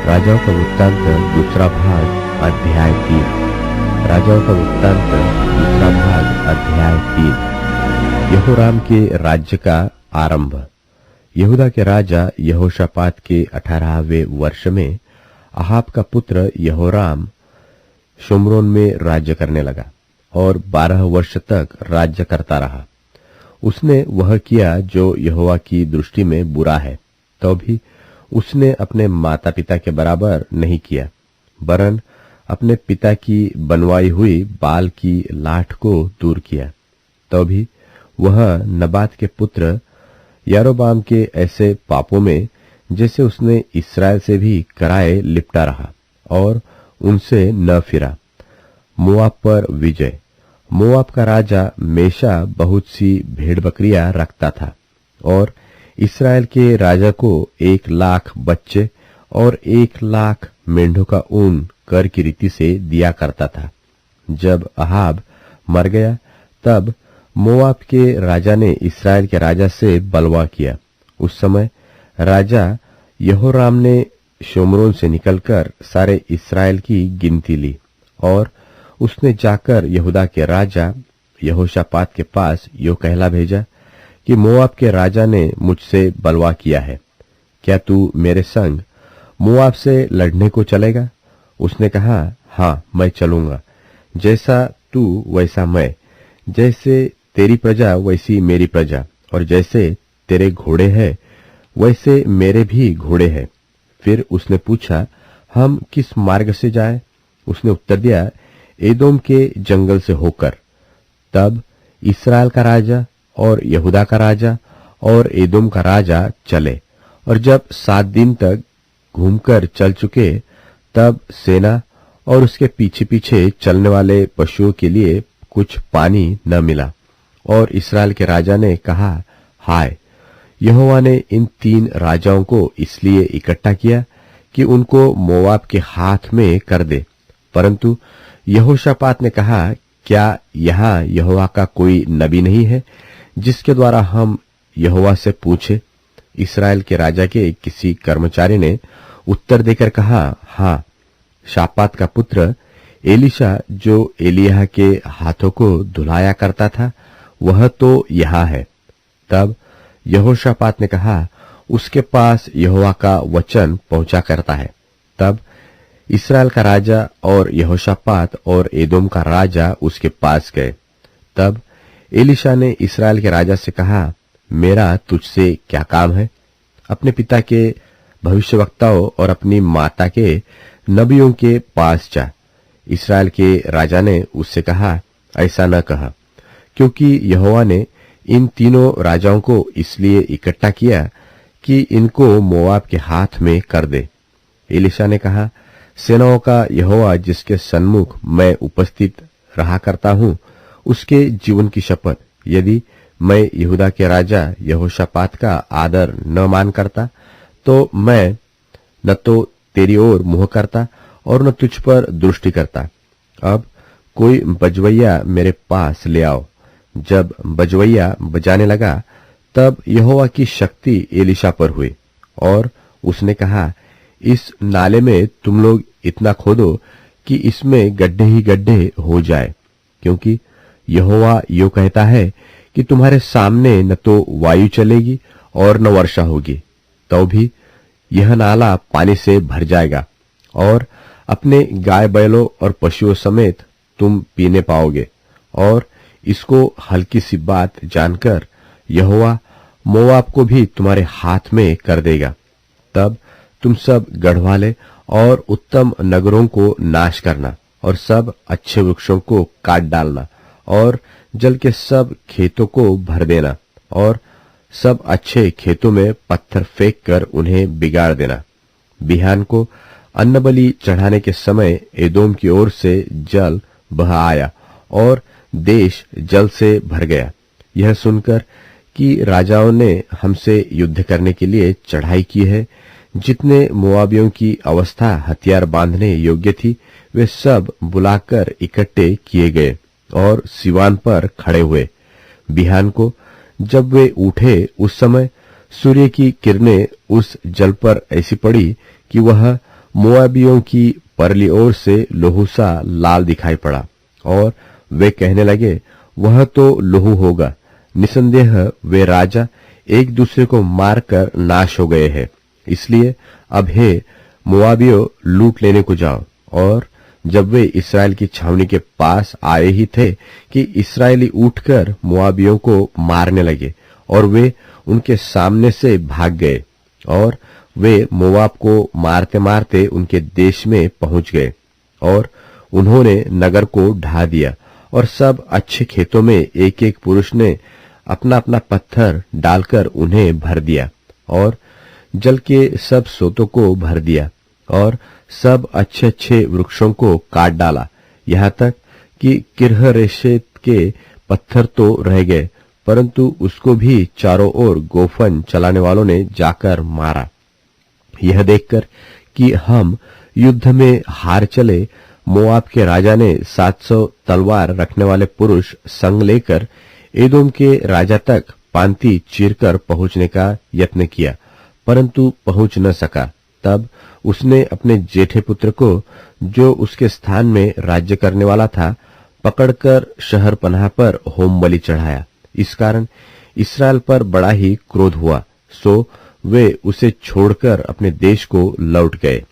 राजाओं का वृत्तांत दूसरा भाग अध्याय 3। राजाओं का वृत्तांत दूसरा भाग अध्याय 3। यहोराम के राज्य का आरंभ। यहूदा के राजा यहोशापात के 18वें वर्ष में अहाब का पुत्र यहोराम शोम्रोन में राज्य करने लगा और 12 वर्ष तक राज्य करता रहा। उसने वह किया जो यहोवा की दृष्टि में बुरा है, तो भी उसने अपने माता पिता के बराबर नहीं किया, वरन अपने पिता की बनवाई हुई बाल की लाठ को दूर किया। तो भी वह नबात के पुत्र यारोबाम के ऐसे पापों में, जैसे उसने इस्राएल से भी कराए, लिपटा रहा और उनसे न फिरा। मोआब पर विजय। मोआब का राजा मेशा बहुत सी भेड़ बकरियां रखता था और इस्राएल के राजा को 1,00,000 बच्चे और 1,00,000 मेंढों का ऊन कर की रीति से दिया करता था। जब अहाब मर गया, तब मोआब के राजा ने इस्राएल के राजा से बलवा किया। उस समय राजा यहोराम ने शोम्रोन से निकलकर सारे इस्राएल की गिनती ली और उसने जाकर यहूदा के राजा यहोशापात के पास यो कहला भेजा कि मोआब के राजा ने मुझसे बलवा किया है, क्या तू मेरे संग मोआब से लड़ने को चलेगा? उसने कहा, हाँ, मैं चलूंगा। जैसा तू वैसा मैं, जैसे तेरी प्रजा वैसी मेरी प्रजा, और जैसे तेरे घोड़े हैं वैसे मेरे भी घोड़े हैं। फिर उसने पूछा, हम किस मार्ग से जाएं? उसने उत्तर दिया, एदोम के जंगल से होकर। तब इस्राएल का राजा और यहूदा का राजा और एदोम का राजा चले, और जब 7 दिन तक घूमकर चल चुके, तब सेना और उसके पीछे पीछे चलने वाले पशुओं के लिए कुछ पानी न मिला। और इस्राएल के राजा ने कहा, हाय, यहोवा ने इन 3 राजाओं को इसलिए इकट्ठा किया कि उनको मोआब के हाथ में कर दे। परंतु यहोशापात ने कहा, क्या यहाँ यहोवा का कोई नबी नहीं है जिसके द्वारा हम यहोवा से पूछे? इस्राएल के राजा के किसी कर्मचारी ने उत्तर देकर कहा, हाँ, शापात का पुत्र एलीशा, जो एलिय्याह के हाथों को धुलाया करता था, वह तो यहाँ है। तब यहोशापात ने कहा, उसके पास यहोवा का वचन पहुंचा करता है। तब इस्राएल का राजा और यहोशापात और एदोम का राजा उसके पास गए। तब एलीशा ने इस्राएल के राजा से कहा, मेरा तुझसे क्या काम है? अपने पिता के भविष्यवक्ताओं और अपनी माता के नबियों के पास जा। इस्राएल के राजा ने उससे कहा, ऐसा न कहा, क्योंकि यहोवा ने इन तीनों राजाओं को इसलिए इकट्ठा किया कि इनको मोआब के हाथ में कर दे। एलीशा ने कहा, सेनाओं का यहोवा जिसके सन्मुख मैं उपस्थित रहा करता हूं, उसके जीवन की शपथ, यदि मैं यहूदा के राजा यहोशापात का आदर न मान करता, तो मैं न तो तेरी ओर मुंह करता और न तुझ पर दृष्टि करता। अब कोई बजवैया मेरे पास ले आओ। जब बजवैया बजाने लगा, तब यहोवा की शक्ति एलीशा पर हुई और उसने कहा, इस नाले में तुम लोग इतना खोदो कि इसमें गड्ढे ही गड्ढे हो जाए, क्योंकि यहोवा यो कहता है कि तुम्हारे सामने न तो वायु चलेगी और न वर्षा होगी, तो भी यह नाला पानी से भर जाएगा और अपने गाय बैलों और पशुओं समेत तुम पीने पाओगे। और इसको हल्की सी बात जानकर यहोवा मोआब को भी तुम्हारे हाथ में कर देगा। तब तुम सब गढ़वाले और उत्तम नगरों को नाश करना और सब अच्छे वृक्षों को काट डालना और जल के सब खेतों को भर देना और सब अच्छे खेतों में पत्थर फेंक कर उन्हें बिगाड़ देना। बिहान को अन्नबलि चढ़ाने के समय एदोम की ओर से जल बह आया और देश जल से भर गया। यह सुनकर कि राजाओं ने हमसे युद्ध करने के लिए चढ़ाई की है, जितने मोआबियों की अवस्था हथियार बांधने योग्य थी, वे सब बुलाकर इकट्ठे किए गए और सिवान पर खड़े हुए। बिहान को जब वे उठे, उस समय सूर्य की किरणें उस जल पर ऐसी पड़ी कि वह मोआबियों की परली ओर से लोहू सा लाल दिखाई पड़ा और वे कहने लगे, वह तो लोहू होगा। निसंदेह वे राजा एक दूसरे को मारकर नाश हो गए हैं। इसलिए अब हे मोआबियों, लूट लेने को जाओ। और जब वे इस्राएल की छावनी के पास आए ही थे कि इस्राएली उठकर मोआबियों को मारने लगे और वे उनके सामने से भाग गए और वे मोआब को मारते मारते उनके देश में पहुंच गए और उन्होंने नगर को ढा दिया और सब अच्छे खेतों में एक एक पुरुष ने अपना अपना पत्थर डालकर उन्हें भर दिया और जल के सब सोतों को भर दिया और सब अच्छे अच्छे वृक्षों को काट डाला, यहाँ तक कि किरहरेशेत के पत्थर तो रह गए, परंतु उसको भी चारों ओर गोफन चलाने वालों ने जाकर मारा। यह देखकर कि हम युद्ध में हार चले, मोआब के राजा ने 700 तलवार रखने वाले पुरुष संग लेकर एदोम के राजा तक पांति चीरकर पहुंचने का यत्न किया, परंतु पहुंच न सका। तब उसने अपने जेठे पुत्र को, जो उसके स्थान में राज्य करने वाला था, पकड़कर शहर पनाह पर होम बलि चढ़ाया। इस कारण इस्राएल पर बड़ा ही क्रोध हुआ, सो वे उसे छोड़कर अपने देश को लौट गए।